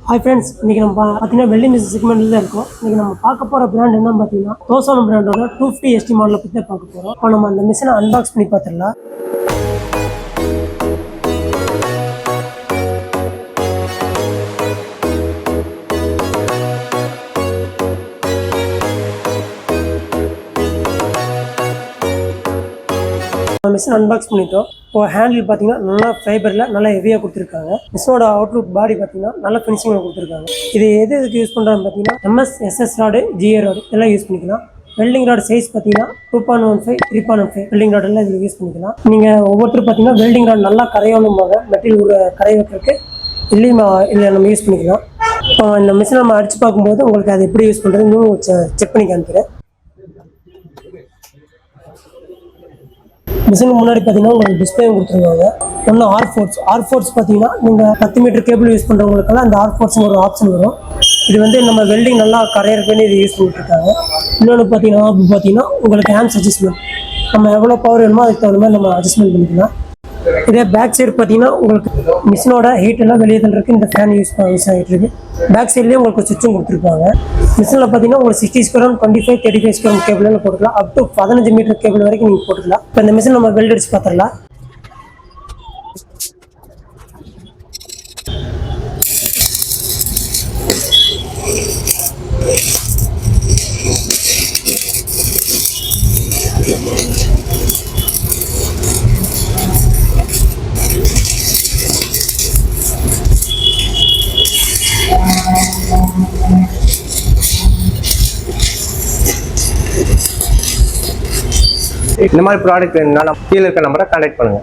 Hi friends, இன்றைக்கி நம்ம பார்த்தீங்கன்னா வெல்டிங் மிஷின் செக்மெண்ட்டில் தான் இருக்கோம். இன்றைக்கி நம்ம பார்க்க போகிற பிராண்ட் என்ன பார்த்தீங்கன்னா தோசான பிராண்டோட 250 ST மாடலை பற்றி தான் பார்க்க போகிறோம். இப்போ நம்ம அந்த மிஷினை அன்பாக்ஸ் பண்ணி பார்த்துடலாம். மிஷின் அன்பாக்ஸ் பண்ணிட்டோம். இப்போ ஹேண்டில் பார்த்தீங்கன்னா நல்லா ஃபைபரில் நல்லா ஹெவியாக கொடுத்துருக்காங்க. மிஷினோட அவுட்லுக் பாடி பார்த்தீங்கன்னா நல்ல ஃபினிஷிங்கில் கொடுத்துருக்காங்க. இது எதுக்கு யூஸ் பண்ணுறாங்க பார்த்தீங்கன்னா MS, SS rod, GA rod இதெல்லாம் யூஸ் பண்ணிக்கலாம். வெல்டிங் ராட் சைஸ் பார்த்தீங்கன்னா 2.15, 3.15 வெல்டிங் ராடெல்லாம் இதில் யூஸ் பண்ணிக்கலாம். நீங்கள் ஒவ்வொருத்தரும் பார்த்தீங்கன்னா வெல்டிங் ராட் நல்லா கரையணும் போக மெட்டீரியல் ஒரு கரைய வைக்கிறதுக்கு இல்லையும் இதில் நம்ம யூஸ் பண்ணிக்கலாம். இப்போ இந்த மிஷினை நம்ம அடித்து பார்க்கும்போது உங்களுக்கு அது எப்படி யூஸ் பண்ணுறதுன்னு செக் பண்ணி காமிக்கிறேன். மிஷினுக்கு முன்னாடி பார்த்தீங்கன்னா உங்களுக்கு டிஸ்பிளே கொடுத்துருவாங்க. ஒன்று ஆர்4ஸ் பார்த்தீங்கன்னா நீங்கள் 10 மீட்டர் கேபிள் யூஸ் பண்ணுறவங்களுக்கெல்லாம் அந்த ஆர்4 ஒரு ஆப்ஷன் வரும். இது வந்து நம்ம வெல்டிங் நல்லா கரையிறதுன்னு இது யூஸ் பண்ணிட்டு இருக்காங்க. இன்னொன்று பார்த்தீங்கன்னா உங்களுக்கு ஹேண்ட்ஸ் அட்ஜஸ்ட்மெண்ட், நம்ம எவ்வளோ பவர் வேணுமோ அதுக்கு தகுந்த மாதிரி நம்ம அட்ஜஸ்ட்மெண்ட் பண்ணிக்கலாம். இதே பேக் சைடு பார்த்தீங்கன்னா உங்களுக்கு மிஷினோட ஹீட் எல்லாம் வெளியே தள்ளுறதுக்கு இந்த ஃபேன் யூஸ் ஆகிட்டு இருக்கு. பேக் சைட்லேயே உங்களுக்கு சுவிட்சும் கொடுத்துருப்பாங்க. மிஷினில் பார்த்தீங்கன்னா உங்களுக்கு 60 ஸ்கொயர் 25, 35 ஸ்கொயர் கேபிள் போட்டுக்கலாம். அப் டு 15 மீட்டர் கேபிள் வரைக்கும் நீங்கள் போட்டுக்கலாம். இப்போ இந்த மிஷின் நம்ம வெல்ட் அடிச்சு பார்த்துடலாம். இந்த மாதிரி ப்ராடக்ட் வேணும்னா கீழே இருக்க நம்பரை கான்டாக்ட் பண்ணுங்க.